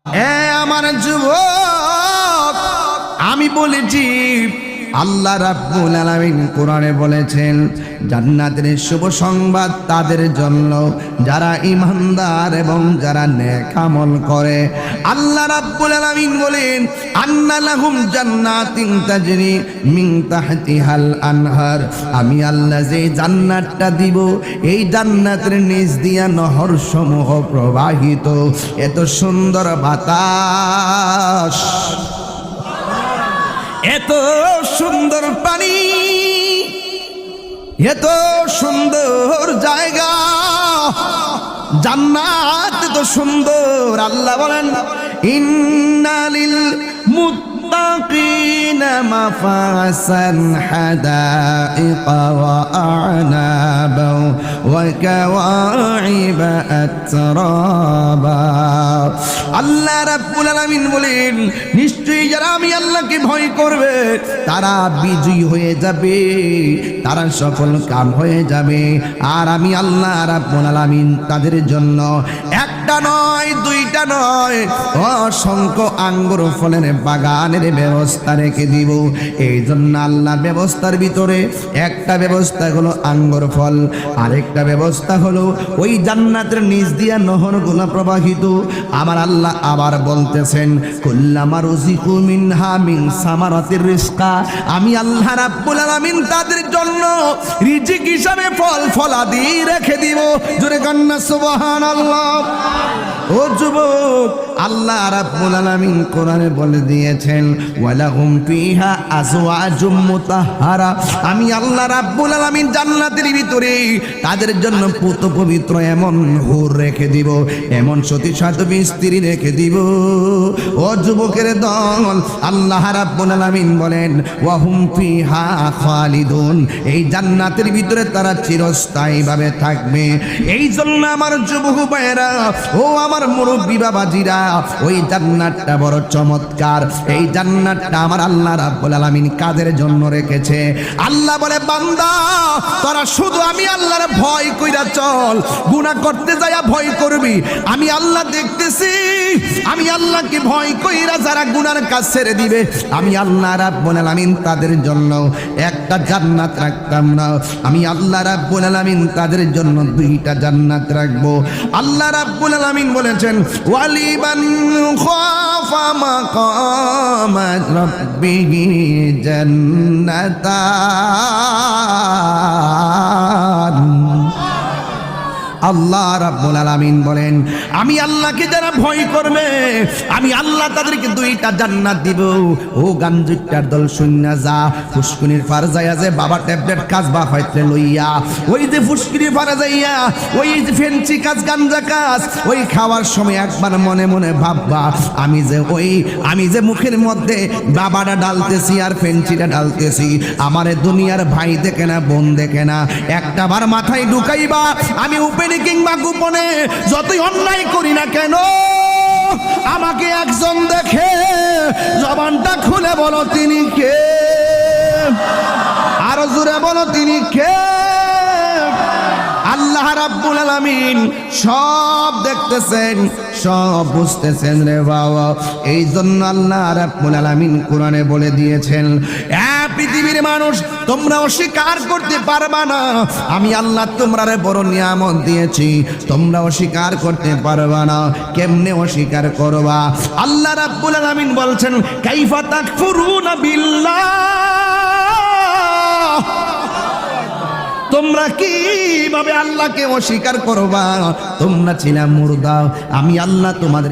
আমার যুবক, আমি বলেছি আল্লাহ রাব্বুল আলামিন কোরআনে বলেছেন জান্নাতের শুভ সংবাদ তাদের জন্য যারা ঈমানদার এবং যারা নেক আমল করে। আল্লাহ রাব্বুল আলামিন বলেন আন্না লাহুম জান্নাতিন তাজরি মিন তাহতিহাল আনহার, আমি আল্লাহ যে জান্নাতটা দিব এই জান্নাতের নিচ দিয়া নহর সমূহ প্রবাহিত। এত সুন্দর বাতাস, এত সুন্দর পানি, এত সুন্দর জায়গা, জান্নাত এত সুন্দর। আল্লাহ বলেন ইন্নালিল মুত্তাকিনা মাফাসান হাদাইকা ওয়া আ'নাবা ওয়া কাওয়াইবা আতরাবা। আল্লাহ রাব্বুল আলামিন বলেন নিশ্চয়ই যারা আমি আল্লাহকে ভয় করবে তারা বিজয়ী হয়ে যাবে, তারা সফল কাম হয়ে যাবে। আর আমি আল্লাহ রাব্বুল আলামিন তাদের জন্য একটা নয় দুইটা নয় অসংখ্য আঙ্গুর ফলের বাগানের ব্যবস্থা রেখে দিব। এই জন্য আল্লাহ ব্যবস্থার ভিতরে একটা ব্যবস্থা হলো আঙ্গুর ফল, আরেকটা ব্যবস্থা হলো ওই জান্নাতের নিচ দিয়া নহরগুলো প্রবাহিত। আমার আল্লাহ আবার বলতেছেন কুল্লামা রুজিকু মিনহা মিন সামারাতির রিজকা, আমি আল্লাহ রাব্বুল আলামিন তাদের জন্য রিজিক হিসাবে ফল ফলাদি রেখে দিব। জোরে কান্না সুবহানাল্লাহ। ও যুবক, আল্লাহ রাব্বুল আলামিন কোরআনে বলে দিয়েছেন ওয়ালাহুম ফিহা আজওয়াজুম মুতাহহারা, আমি আল্লাহ রাব্বুল আলামিন জান্নাতের ভিতরে তাদের জন্য পুত পবিত্র এমন হুর রেখে দিব, এমন সতী সাধবী স্ত্রী রেখে দিব। ও যুবকের দল, আল্লাহ রাব্বুল আলামিন বলেন ওয়াহুম ফিহা খালিদুন, এই জান্নাতের ভিতরে তারা চিরস্থায়ীভাবে থাকবে। এই জন্য আমার যুবক ভাইয়েরা, ও আমার মুরব্বী বাবাজিরা, ওই জান্নাতটা বড় চমৎকার। এই জান্নাতটা আমার আল্লাহ রাব্বুল আলামিন কাদের জন্য রেখেছে? আল্লাহ বলে বান্দা তোরা শুধু আমি আল্লাহর ভয় কইরা চল, গুনাহ করতে যায়া ভয় করবি। আমি আল্লাহ দেখতেছি, আমি আল্লাহকে ভয় কইরা যারা গুনার কাজ ছেড়ে দিবে আমি আল্লাহ রাব্বুল আলামিন তাদের জন্য একটা জান্নাত রাখতাম না, আমি আল্লাহ রাব্বুল আলামিন তাদের জন্য দুইটা জান্নাত রাখবো। আল্লাহ রাব্বুল আলামিন বলেছেন ওয়ালিমান খাফা মাকাম রাব্বিহি জান্নাতান। আল্লাহ রাব্বুল আলামিন বলেন আমি আল্লাহকে যারা ভয় করবে আমি আল্লাহ তাদেরকে দুইটা জান্নাত দিব। ও গাঞ্জুটার দল শুননা যা, ফুসকুনির ফার যাইয়া যে বাবা ট্যাবলেট কাজ বা হইতে লইয়া ওই যে ফুসকুনি ফারা যাইয়া ওই যে ফেন্সি কাজ গাঞ্জা কাজ ওই খাওয়ার সময় একবার মনে মনে ভাববা আমি যে মুখের মধ্যে বাবাটা ডালতেছি আর ফেন্সিটা ডালতেছি আমারে দুনিয়ার ভাই দেখে না বোন দেখে না, একটা বার মাথায় ঢুকাইবা আমি উপেন কিংবা গোপনে যতই অন্যায় করি না কেন আমাকে একজন দেখে, জবানটা খুলে বলো তিনি কে, আরো জোরে বলো তিনি কে। আল্লাহ রাব্বুল আলামিন সব দেখতেছেন, সব বুঝতেছেন রে বাবা। এই জন্য আল্লাহ রাব্বুল আলামিন কোরআনে বলে দিয়েছেন পৃথিবীর মানুষ তোমরা অস্বীকার করতে পারবা না, আমি আল্লাহ তোমরারে বড় নিয়ামত দিয়েছি, তোমরা অস্বীকার করতে পারবা না। কেমনে অস্বীকার করবা? আল্লাহ রাব্বুল আলামিন বলছেন কাইফা তাকফুরুনা বিল্লাহ, তোমরা কিভাবে আল্লাহকে অস্বীকার করবা? তোমরা ছিলা মুর্দা, আমি আল্লাহ তোমাদের